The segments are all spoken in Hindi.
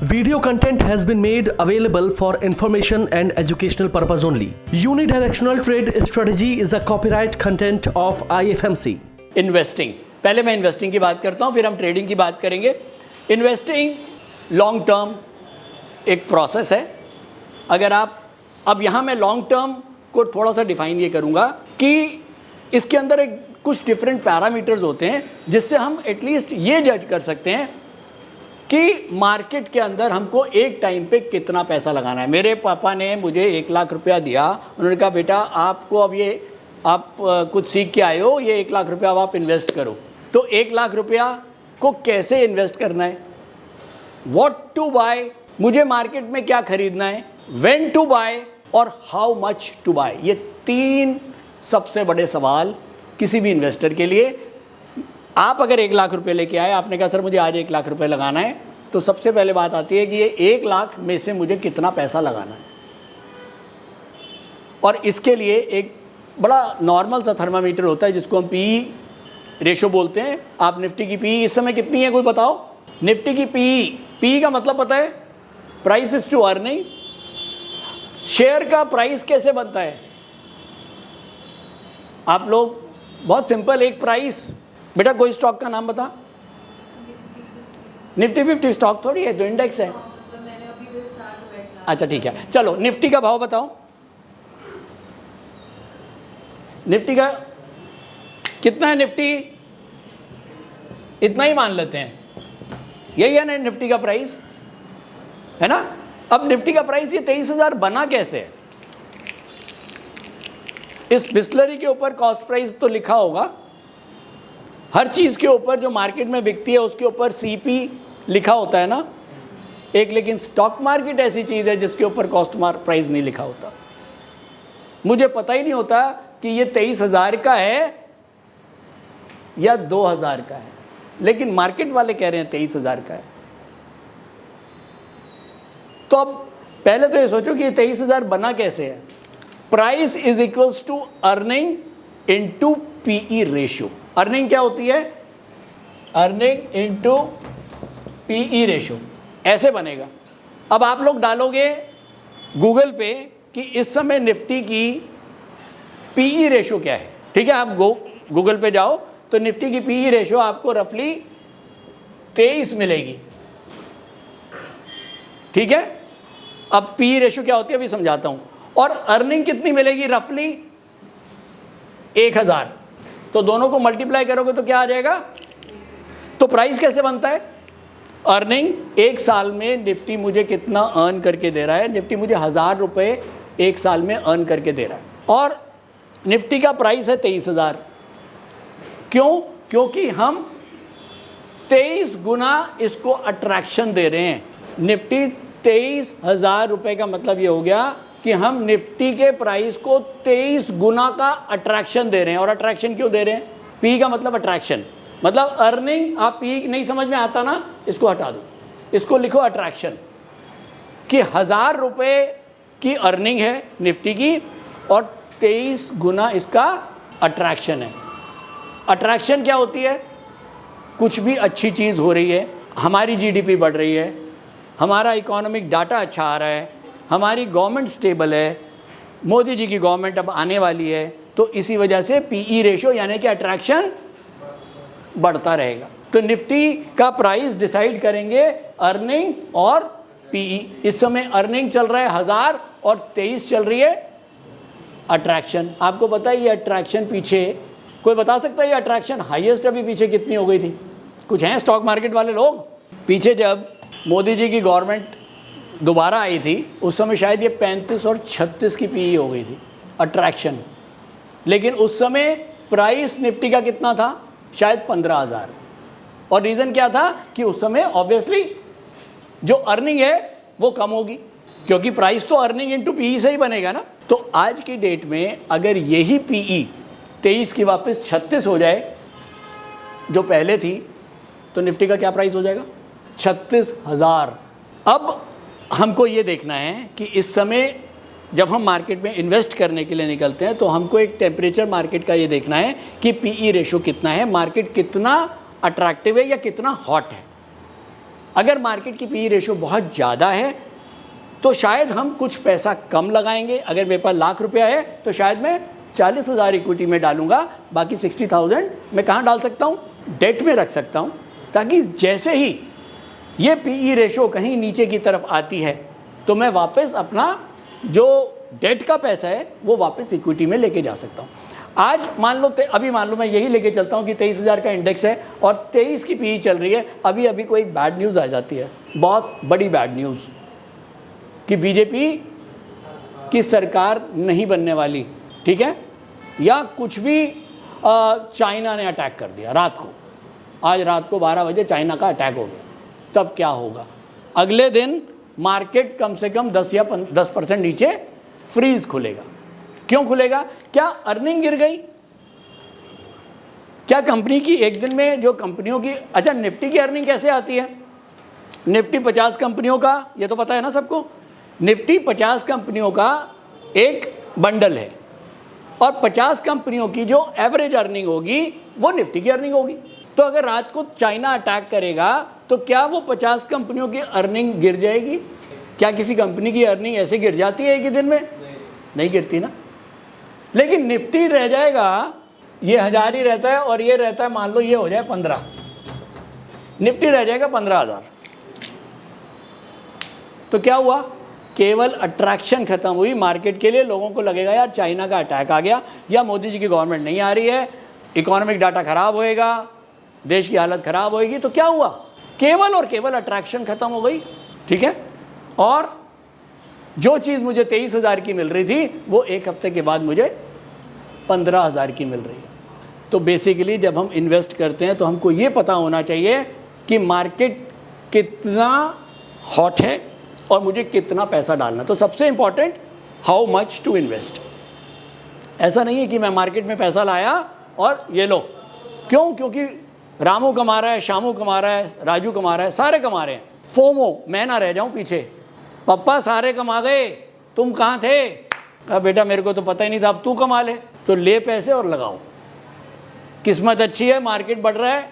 Video content has been made available for information and educational purpose only. Unidirectional trade strategy is a copyright content of IFMC. Investing, पहले मैं इन्वेस्टिंग की बात करता हूँ, फिर हम ट्रेडिंग की बात करेंगे। इन्वेस्टिंग लॉन्ग टर्म एक प्रोसेस है। अगर आप अब यहाँ मैं लॉन्ग टर्म को थोड़ा सा डिफाइन ये करूँगा कि इसके अंदर एक कुछ डिफरेंट पैरामीटर्स होते हैं जिससे हम एटलीस्ट ये जज कर सकते हैं कि मार्केट के अंदर हमको एक टाइम पे कितना पैसा लगाना है। मेरे पापा ने मुझे 1 लाख रुपया दिया, उन्होंने कहा बेटा आपको अब ये आप कुछ सीख के आए हो, ये 1 लाख रुपया अब आप इन्वेस्ट करो। तो 1 लाख रुपया को कैसे इन्वेस्ट करना है, व्हाट टू बाय, मुझे मार्केट में क्या खरीदना है, व्हेन टू बाय और हाउ मच टू बाय, ये 3 सबसे बड़े सवाल किसी भी इन्वेस्टर के लिए। आप अगर 1 लाख रुपए लेके आए, आपने कहा सर मुझे आज 1 लाख रुपए लगाना है, तो सबसे पहले बात आती है कि ये 1 लाख में से मुझे कितना पैसा लगाना है। और इसके लिए एक बड़ा नॉर्मल सा थर्मामीटर होता है जिसको हम पीई रेशो बोलते हैं। आप निफ्टी की पीई इस समय कितनी है कोई बताओ? निफ्टी की पीई का मतलब पता है? Price is to earning. Share का प्राइस कैसे बनता है? आप लोग बहुत सिंपल, एक प्राइस, बेटा कोई स्टॉक का नाम बता। निफ्टी 50 स्टॉक थोड़ी है, जो इंडेक्स है। अच्छा ठीक है, चलो निफ्टी का भाव बताओ। निफ्टी का कितना है? निफ्टी इतना ही मान लेते हैं, यही है ना निफ्टी का प्राइस, है ना। अब निफ्टी का प्राइस ये 23,000 बना कैसे है? इस बिस्लरी के ऊपर कॉस्ट प्राइस तो लिखा होगा, हर चीज़ के ऊपर जो मार्केट में बिकती है उसके ऊपर सीपी लिखा होता है ना एक, लेकिन स्टॉक मार्केट ऐसी चीज़ है जिसके ऊपर कॉस्ट प्राइस नहीं लिखा होता। मुझे पता ही नहीं होता कि ये 23,000 का है या 2,000 का है, लेकिन मार्केट वाले कह रहे हैं 23,000 का है। तो अब पहले तो ये सोचो कि ये 23,000 बना कैसे है। Price is equals to earning into PE ratio. Earning क्या होती है? अर्निंग इनटू पीई रेशियो, ऐसे बनेगा। अब आप लोग डालोगे गूगल पे कि इस समय निफ्टी की पीई रेशियो क्या है, ठीक है। आप गूगल पे जाओ तो निफ्टी की पीई रेशियो आपको रफली 23 मिलेगी, ठीक है। अब पीई रेशियो क्या होती है अभी समझाता हूं। और अर्निंग कितनी मिलेगी? रफली 1000। तो दोनों को मल्टीप्लाई करोगे तो क्या आ जाएगा? तो प्राइस कैसे बनता है? अर्निंग, एक साल में निफ्टी मुझे कितना अर्न करके दे रहा है। निफ्टी मुझे 1000 रुपये एक साल में अर्न करके दे रहा है, और निफ्टी का प्राइस है 23,000। क्यों? क्योंकि हम 23 गुना इसको अट्रैक्शन दे रहे हैं। निफ्टी 23,000 रुपये का मतलब ये हो गया कि हम निफ्टी के प्राइस को 23 गुना का अट्रैक्शन दे रहे हैं। और अट्रैक्शन क्यों दे रहे हैं? पी का मतलब अट्रैक्शन, मतलब अर्निंग। आप पी नहीं समझ में आता ना, इसको हटा दो, इसको लिखो अट्रैक्शन, कि 1000 रुपये की अर्निंग है निफ्टी की और 23 गुना इसका अट्रैक्शन है। अट्रैक्शन क्या होती है? कुछ भी अच्छी चीज़ हो रही है, हमारी जीडीपी बढ़ रही है, हमारा इकोनॉमिक डाटा अच्छा आ रहा है, हमारी गवर्नमेंट स्टेबल है, मोदी जी की गवर्नमेंट अब आने वाली है, तो इसी वजह से पीई रेशियो यानी कि अट्रैक्शन बढ़ता रहेगा। तो निफ्टी का प्राइस डिसाइड करेंगे अर्निंग और पीई। इस समय अर्निंग चल रहा है 1000 और 23 चल रही है अट्रैक्शन। आपको पता है ये अट्रैक्शन पीछे, कोई बता सकता है ये अट्रैक्शन हाईएस्ट अभी पीछे कितनी हो गई थी? कुछ हैं स्टॉक मार्केट वाले लोग? पीछे जब मोदी जी की गवर्नमेंट दोबारा आई थी उस समय शायद ये 35 और 36 की पीई हो गई थी अट्रैक्शन। लेकिन उस समय प्राइस निफ्टी का कितना था? शायद 15,000। और रीज़न क्या था? कि उस समय ऑब्वियसली जो अर्निंग है वो कम होगी, क्योंकि प्राइस तो अर्निंग इनटू पीई से ही बनेगा ना। तो आज की डेट में अगर यही पीई 23 की वापस 36 हो जाए जो पहले थी, तो निफ्टी का क्या प्राइस हो जाएगा? 36,000। अब हमको ये देखना है कि इस समय जब हम मार्केट में इन्वेस्ट करने के लिए निकलते हैं तो हमको एक टेम्परेचर मार्केट का ये देखना है कि पीई रेशियो कितना है, मार्केट कितना अट्रैक्टिव है या कितना हॉट है। अगर मार्केट की पीई रेशो बहुत ज़्यादा है तो शायद हम कुछ पैसा कम लगाएंगे। अगर मेरे पास लाख रुपया है तो शायद मैं 40,000 इक्विटी में डालूंगा, बाकी 60,000 मैं कहाँ डाल सकता हूँ? डेट में रख सकता हूँ, ताकि जैसे ही ये पीई रेशो कहीं नीचे की तरफ आती है तो मैं वापस अपना जो डेट का पैसा है वो वापस इक्विटी में लेके जा सकता हूँ। आज मान लो अभी मान लो मैं यही लेके चलता हूँ कि 23,000 का इंडेक्स है और 23 की पीई चल रही है। अभी अभी कोई बैड न्यूज़ आ जाती है, बहुत बड़ी बैड न्यूज़, कि बीजेपी की सरकार नहीं बनने वाली, ठीक है, या कुछ भी चाइना ने अटैक कर दिया रात को, आज रात को 12 बजे चाइना का अटैक हो गया, तब क्या होगा? अगले दिन मार्केट कम से कम 10 या 10% नीचे फ्रीज खुलेगा। क्यों खुलेगा? क्या अर्निंग गिर गई? क्या कंपनी की एक दिन में जो कंपनियों की, अच्छा निफ्टी की अर्निंग कैसे आती है? निफ्टी 50 कंपनियों का, ये तो पता है ना सबको, निफ्टी 50 कंपनियों का एक बंडल है और 50 कंपनियों की जो एवरेज अर्निंग होगी वो निफ्टी की अर्निंग होगी। तो अगर रात को चाइना अटैक करेगा तो क्या वो 50 कंपनियों की अर्निंग गिर जाएगी? क्या किसी कंपनी की अर्निंग ऐसे गिर जाती है एक ही दिन में? नहीं गिरती ना। लेकिन निफ्टी रह जाएगा, ये 1000 ही रहता है और ये रहता है, मान लो ये हो जाए 15, निफ्टी रह जाएगा 15,000। तो क्या हुआ? केवल अट्रैक्शन खत्म हुई मार्केट के लिए। लोगों को लगेगा यार चाइना का अटैक आ गया या मोदी जी की गवर्नमेंट नहीं आ रही है, इकोनॉमिक डाटा खराब होएगा, देश की हालत खराब होएगी। तो क्या हुआ? केवल और केवल अट्रैक्शन खत्म हो गई, ठीक है। और जो चीज़ मुझे 23,000 की मिल रही थी वो एक हफ्ते के बाद मुझे 15,000 की मिल रही है। तो बेसिकली जब हम इन्वेस्ट करते हैं तो हमको ये पता होना चाहिए कि मार्केट कितना हॉट है और मुझे कितना पैसा डालना। तो सबसे important, how much to invest. ऐसा नहीं है कि मैं मार्केट में पैसा लाया और ये लो, क्यों? क्योंकि रामू कमा रहा है, श्यामू कमा रहा है, राजू कमा रहा है, सारे कमा रहे हैं। फोमो, मैं ना रह जाऊं पीछे, पप्पा सारे कमा गए, तुम कहाँ थे? कहा बेटा मेरे को तो पता ही नहीं था, अब तू कमा ले। तो ले पैसे और लगाओ। किस्मत अच्छी है, मार्केट बढ़ रहा है,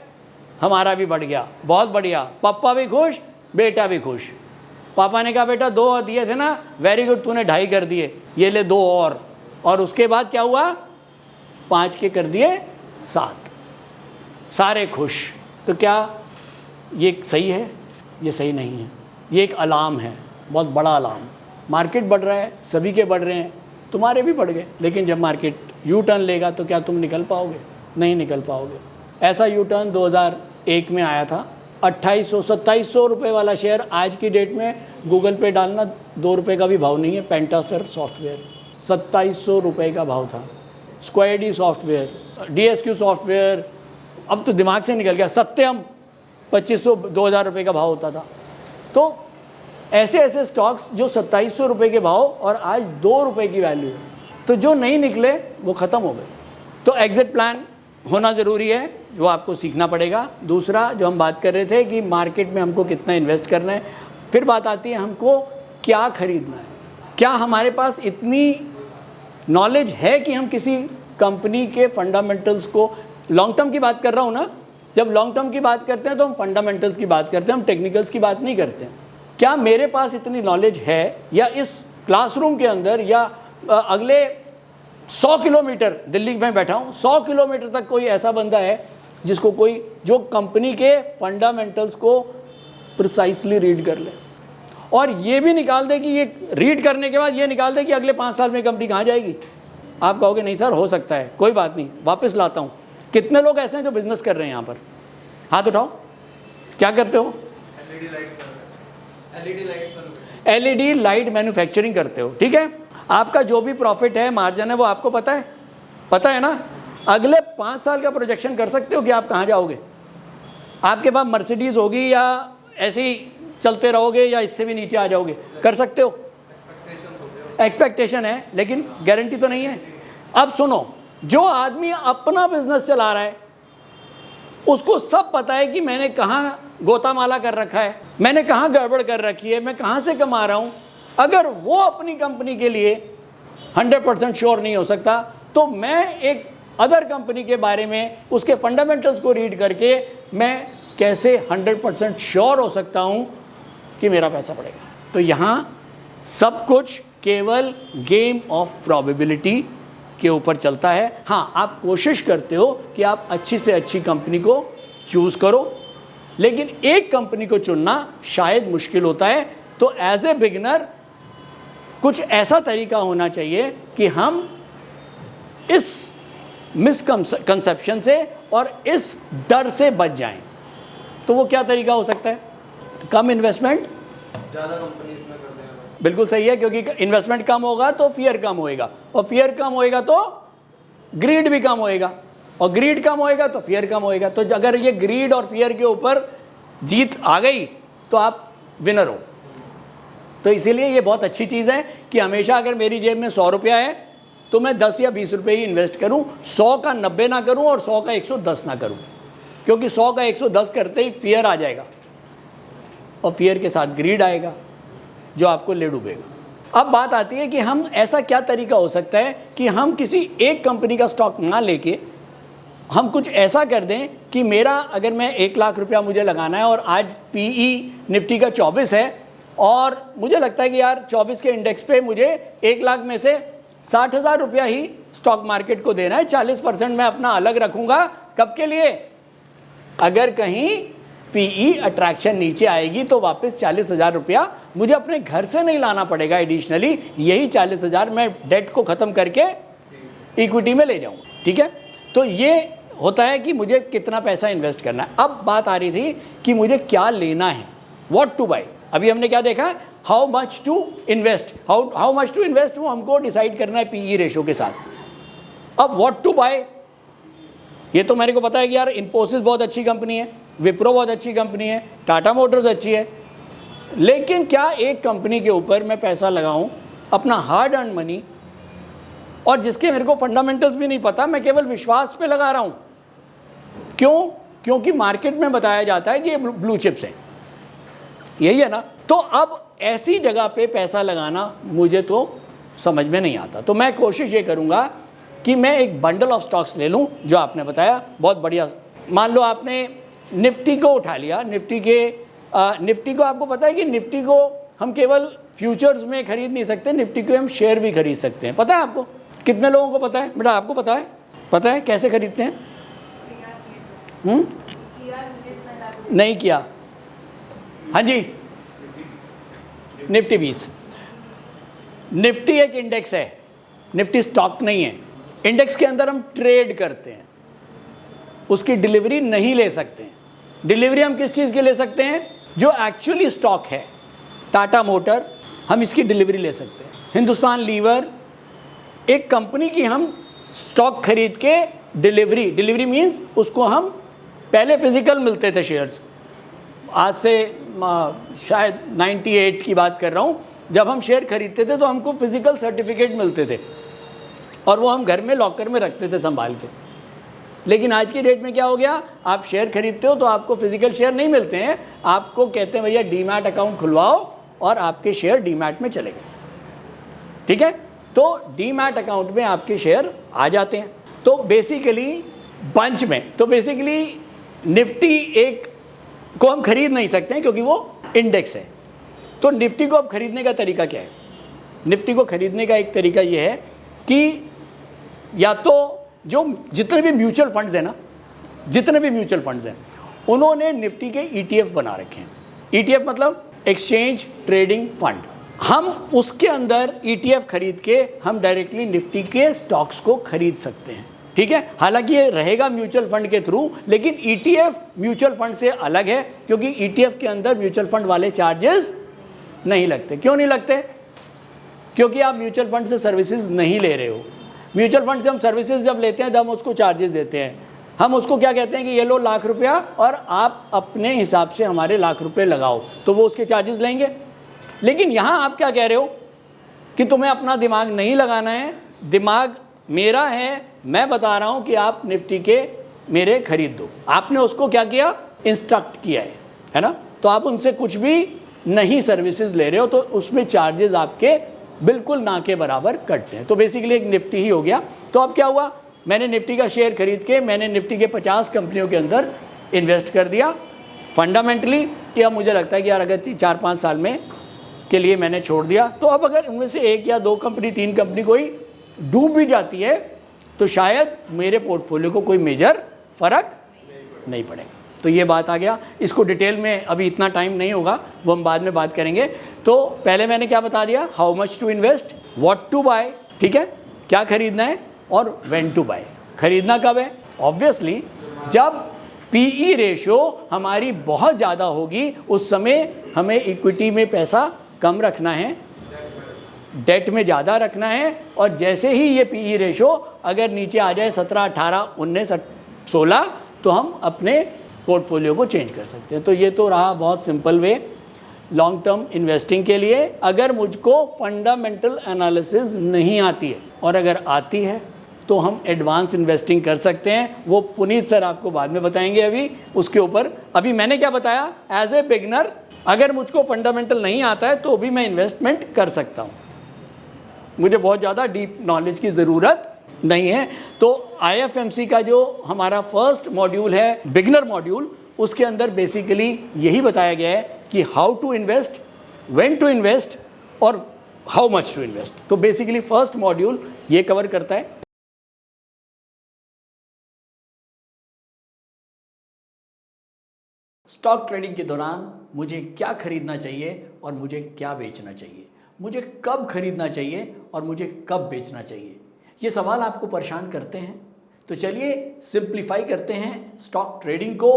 हमारा भी बढ़ गया, बहुत बढ़िया, पापा भी खुश, बेटा भी खुश। पापा ने कहा बेटा 2 दिए थे ना, वेरी गुड, तूने 2.5 कर दिए, ये ले 2 और उसके बाद क्या हुआ? 5 के कर दिए 7, सारे खुश। तो क्या ये सही है? ये सही नहीं है, ये एक अलार्म है, बहुत बड़ा अलार्म। मार्केट बढ़ रहा है, सभी के बढ़ रहे हैं, तुम्हारे भी बढ़ गए, लेकिन जब मार्केट यू टर्न लेगा तो क्या तुम निकल पाओगे? नहीं निकल पाओगे। ऐसा यू टर्न 2001 में आया था। 2800-2700 रुपये वाला शेयर आज की डेट में गूगल पे डालना 2 रुपये का भी भाव नहीं है। पेंटास्फेयर सॉफ्टवेयर 2700 रुपये का भाव था। Square D software, DSQ software, अब तो दिमाग से निकल गया। सत्यम 2500-2000 रुपये का भाव होता था। तो ऐसे ऐसे स्टॉक्स जो 2700 रुपये के भाव और आज 2 रुपये की वैल्यू है, तो जो नहीं निकले वो ख़त्म हो गए। तो एग्जिट प्लान होना ज़रूरी है, वो आपको सीखना पड़ेगा। दूसरा जो हम बात कर रहे थे कि मार्केट में हमको कितना इन्वेस्ट करना है, फिर बात आती है हमको क्या खरीदना है। क्या हमारे पास इतनी नॉलेज है कि हम किसी कंपनी के फंडामेंटल्स को, लॉन्ग टर्म की बात कर रहा हूँ ना, जब लॉन्ग टर्म की बात करते हैं तो हम फंडामेंटल्स की बात करते हैं, हम टेक्निकल्स की बात नहीं करते हैं। क्या मेरे पास इतनी नॉलेज है, या इस क्लासरूम के अंदर या अगले 100 किलोमीटर, दिल्ली में बैठा हूँ, 100 किलोमीटर तक कोई ऐसा बंदा है जिसको कोई, जो कंपनी के फंडामेंटल्स को प्रिसाइसली रीड कर ले और ये भी निकाल दे कि ये रीड करने के बाद ये निकाल दे कि अगले 5 साल में कंपनी कहाँ जाएगी? आप कहोगे नहीं सर हो सकता है, कोई बात नहीं, वापस लाता हूँ। कितने लोग ऐसे हैं जो बिजनेस कर रहे हैं यहाँ पर? हाथ उठाओ। क्या करते हो? LED लाइट मैन्युफैक्चरिंग करते हो, ठीक है। आपका जो भी प्रॉफिट है, मार्जिन है, वो आपको पता है, पता है ना। अगले 5 साल का प्रोजेक्शन कर सकते हो कि आप कहाँ जाओगे? आपके पास मर्सिडीज होगी या ऐसे ही चलते रहोगे या इससे भी नीचे आ जाओगे? कर सकते हो, एक्सपेक्टेशन है, लेकिन गारंटी तो नहीं है। अब सुनो, जो आदमी अपना बिजनेस चला रहा है उसको सब पता है कि मैंने कहाँ गोतामाला कर रखा है, मैंने कहाँ गड़बड़ कर रखी है, मैं कहाँ से कमा रहा हूँ। अगर वो अपनी कंपनी के लिए 100% श्योर नहीं हो सकता, तो मैं एक अदर कंपनी के बारे में उसके फंडामेंटल्स को रीड करके मैं कैसे 100% श्योर हो सकता हूं कि मेरा पैसा बढ़ेगा? तो यहां सब कुछ केवल गेम ऑफ प्रोबेबिलिटी के ऊपर चलता है। हाँ, आप कोशिश करते हो कि आप अच्छी से अच्छी कंपनी को चूज करो, लेकिन एक कंपनी को चुनना शायद मुश्किल होता है। तो एज ए बिगिनर कुछ ऐसा तरीका होना चाहिए कि हम इस मिसकंसेप्शन से और इस डर से बच जाएं। तो वो क्या तरीका हो सकता है? कम इन्वेस्टमेंट, ज़्यादा कंपनीज में कर देंगे। बिल्कुल सही है, क्योंकि इन्वेस्टमेंट कम होगा तो फियर कम होएगा, और फियर कम होएगा तो ग्रीड भी कम होएगा, और ग्रीड कम होएगा तो फियर कम होएगा। तो अगर ये ग्रीड और फियर के ऊपर जीत आ गई तो आप विनर हो। तो इसीलिए ये बहुत अच्छी चीज़ है कि हमेशा अगर मेरी जेब में 100 रुपया है तो मैं 10 या 20 रुपये ही इन्वेस्ट करूं, 100 का 90 ना करूं और 100 का 110 ना करूं, क्योंकि 100 का 110 करते ही फियर आ जाएगा, और फियर के साथ ग्रीड आएगा जो आपको ले डूबेगा। अब बात आती है कि हम ऐसा क्या तरीका हो सकता है कि हम किसी एक कंपनी का स्टॉक ना लेके हम कुछ ऐसा कर दें कि मेरा, अगर मैं 1 लाख रुपया मुझे लगाना है और आज पीई निफ्टी का 24 है, और मुझे लगता है कि यार 24 के इंडेक्स पे मुझे 1 लाख में से 60,000 रुपया ही स्टॉक मार्केट को देना है, 40% मैं अपना अलग रखूंगा। कब के लिए? अगर कहीं पीई अट्रैक्शन नीचे आएगी तो वापस 40,000 रुपया मुझे अपने घर से नहीं लाना पड़ेगा एडिशनली, यही 40,000 मैं डेट को ख़त्म करके इक्विटी में ले जाऊंगा। ठीक है, तो ये होता है कि मुझे कितना पैसा इन्वेस्ट करना है। अब बात आ रही थी कि मुझे क्या लेना है, व्हाट टू बाय। अभी हमने क्या देखा? How much to invest, how much to invest वो हमको डिसाइड करना है पीई रेशो के साथ। अब व्हाट टू बाय, ये तो मेरे को पता है कि यार इन्फोसिस बहुत अच्छी कंपनी है, विप्रो बहुत अच्छी कंपनी है, टाटा मोटर्स अच्छी है, लेकिन क्या एक कंपनी के ऊपर मैं पैसा लगाऊं अपना हार्ड अर्न मनी, और जिसके मेरे को फंडामेंटल्स भी नहीं पता, मैं केवल विश्वास पे लगा रहा हूं? क्यों? क्योंकि मार्केट में बताया जाता है कि ये ब्लू चिप्स हैं, यही है ना। तो अब ऐसी जगह पे पैसा लगाना मुझे तो समझ में नहीं आता। तो मैं कोशिश ये करूंगा कि मैं एक बंडल ऑफ स्टॉक्स ले लूं, जो आपने बताया बहुत बढ़िया। मान लो आपने निफ्टी को उठा लिया, निफ्टी को आपको पता है कि निफ्टी को हम केवल फ्यूचर्स में खरीद नहीं सकते, निफ्टी को हम शेयर भी खरीद सकते हैं। पता है आपको? कितने लोगों को पता है? बेटा आपको पता है? पता है कैसे खरीदते हैं? नहीं किया? हाँ जी, निफ्टी 20। निफ्टी एक इंडेक्स है, निफ्टी स्टॉक नहीं है। इंडेक्स के अंदर हम ट्रेड करते हैं, उसकी डिलीवरी नहीं ले सकते हैं। डिलीवरी हम किस चीज़ की ले सकते हैं? जो एक्चुअली स्टॉक है। टाटा मोटर, हम इसकी डिलीवरी ले सकते हैं। हिंदुस्तान लीवर, एक कंपनी की हम स्टॉक खरीद के डिलीवरी मीन्स उसको हम, पहले फिजिकल मिलते थे शेयर्स, आज से शायद 98 की बात कर रहा हूँ, जब हम शेयर खरीदते थे तो हमको फिजिकल सर्टिफिकेट मिलते थे और वो हम घर में लॉकर में रखते थे संभाल के। लेकिन आज की डेट में क्या हो गया? आप शेयर खरीदते हो तो आपको फिजिकल शेयर नहीं मिलते हैं, आपको कहते हैं भैया डीमैट अकाउंट खुलवाओ और आपके शेयर डीमैट में चले गए। ठीक है, तो डीमैट अकाउंट में आपके शेयर आ जाते हैं। तो बेसिकली बंच में, तो बेसिकली निफ्टी एक को हम खरीद नहीं सकते हैं क्योंकि वो इंडेक्स है। तो निफ्टी को अब खरीदने का तरीका क्या है? निफ्टी को खरीदने का एक तरीका ये है कि या तो जो जितने भी म्यूचुअल फंड्स हैं ना, जितने भी म्यूचुअल फंड्स हैं उन्होंने निफ्टी के ETF बना रखे हैं। ETF मतलब एक्सचेंज ट्रेडिंग फंड। हम उसके अंदर ETF खरीद के हम डायरेक्टली निफ्टी के स्टॉक्स को खरीद सकते हैं। ठीक है, हालांकि ये रहेगा म्यूचुअल फंड के थ्रू, लेकिन ETF म्यूचुअल फंड से अलग है क्योंकि ETF के अंदर म्यूचुअल फंड वाले चार्जेस नहीं लगते। क्यों नहीं लगते? क्योंकि आप म्यूचुअल फंड से सर्विसेज नहीं ले रहे हो। म्यूचुअल फंड से हम सर्विसेज जब लेते हैं तब हम उसको चार्जेस देते हैं। हम उसको क्या कहते हैं कि ये लो लाख रुपया और आप अपने हिसाब से हमारे लाख रुपए लगाओ, तो वो उसके चार्जेस लेंगे। लेकिन यहाँ आप क्या कह रहे हो कि तुम्हें अपना दिमाग नहीं लगाना है, दिमाग मेरा है, मैं बता रहा हूँ कि आप निफ्टी के मेरे खरीद दो। आपने उसको क्या किया? इंस्ट्रक्ट किया है ना। तो आप उनसे कुछ भी नहीं सर्विसेज ले रहे हो, तो उसमें चार्जेस आपके बिल्कुल ना के बराबर कटते हैं। तो बेसिकली एक निफ्टी ही हो गया। तो अब क्या हुआ? मैंने निफ्टी का शेयर खरीद के मैंने निफ्टी के 50 कंपनियों के अंदर इन्वेस्ट कर दिया फंडामेंटली कि अब मुझे लगता है कि यार अगर 4-5 साल में के लिए मैंने छोड़ दिया, तो अब अगर उनमें से 1 या 2 कंपनी 3 कंपनी कोई डूब भी जाती है तो शायद मेरे पोर्टफोलियो को कोई मेजर फर्क नहीं पड़ेगा। तो ये बात आ गया। इसको डिटेल में अभी इतना टाइम नहीं होगा, वो हम बाद में बात करेंगे। तो पहले मैंने क्या बता दिया, how much to invest, what to buy, ठीक है, क्या खरीदना है, और व्हेन टू बाय। खरीदना कब है? ऑब्वियसली जब पीई रेशियो हमारी बहुत ज़्यादा होगी, उस समय हमें इक्विटी में पैसा कम रखना है, डेट में ज़्यादा रखना है, और जैसे ही ये पीई रेशियो अगर नीचे आ जाए 17, 18, 19, 16, तो हम अपने पोर्टफोलियो को चेंज कर सकते हैं। तो ये तो रहा बहुत simple way long term investing के लिए। अगर मुझको फंडामेंटल एनालिसिस नहीं आती है, और अगर आती है तो हम एडवांस इन्वेस्टिंग कर सकते हैं। वो पुनीत सर आपको बाद में बताएंगे अभी उसके ऊपर। अभी मैंने क्या बताया, एज ए बिगनर अगर मुझको फंडामेंटल नहीं आता है तो भी मैं इन्वेस्टमेंट कर सकता हूँ, मुझे बहुत ज़्यादा डीप नॉलेज की ज़रूरत नहीं है। तो IFMC का जो हमारा फर्स्ट मॉड्यूल है, बिगनर मॉड्यूल, उसके अंदर बेसिकली यही बताया गया है कि how to invest, when to invest, और हाउ मच टू इन्वेस्ट। तो बेसिकली फर्स्ट मॉड्यूल ये कवर करता है। स्टॉक ट्रेडिंग के दौरान मुझे क्या खरीदना चाहिए और मुझे क्या बेचना चाहिए, मुझे कब खरीदना चाहिए और मुझे कब बेचना चाहिए, ये सवाल आपको परेशान करते हैं। तो चलिए सिंप्लीफाई करते हैं स्टॉक ट्रेडिंग को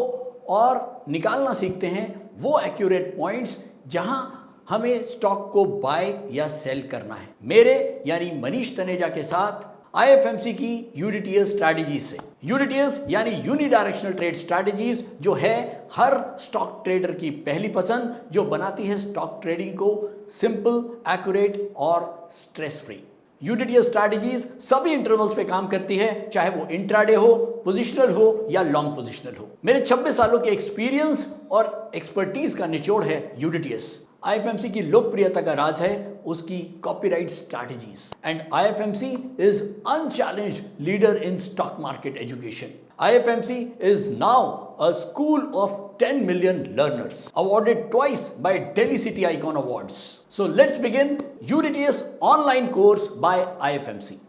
और निकालना सीखते हैं वो एक्यूरेट पॉइंट्स जहां हमें स्टॉक को बाय या सेल करना है। मेरे यानी मनीष तनेजा के साथ IFMC की यूनिटीएस स्ट्रैटेजीज से। यूनिटीएस यानी यूनिडायरेक्शनल ट्रेड स्ट्रैटेजीज, जो है हर स्टॉक ट्रेडर की पहली पसंद, जो बनाती है स्टॉक ट्रेडिंग को सिंपल, एक्यूरेट और स्ट्रेस फ्री। यूनिटीएस स्ट्रैटेजीज सभी इंटरवल्स पे काम करती है, चाहे वो इंट्राडे हो, पोजिशनल हो या लॉन्ग पोजिशनल हो। मेरे 26 सालों के एक्सपीरियंस और एक्सपर्टीज का निचोड़ है यूनिटीएस। IFMC की लोकप्रियता का राज है उसकी copyright strategies, and IFMC is unchallenged leader in stock market education. IFMC is now a school of 10 million learners, awarded twice by Delhi City Icon Awards. So let's begin UDTS online course by IFMC.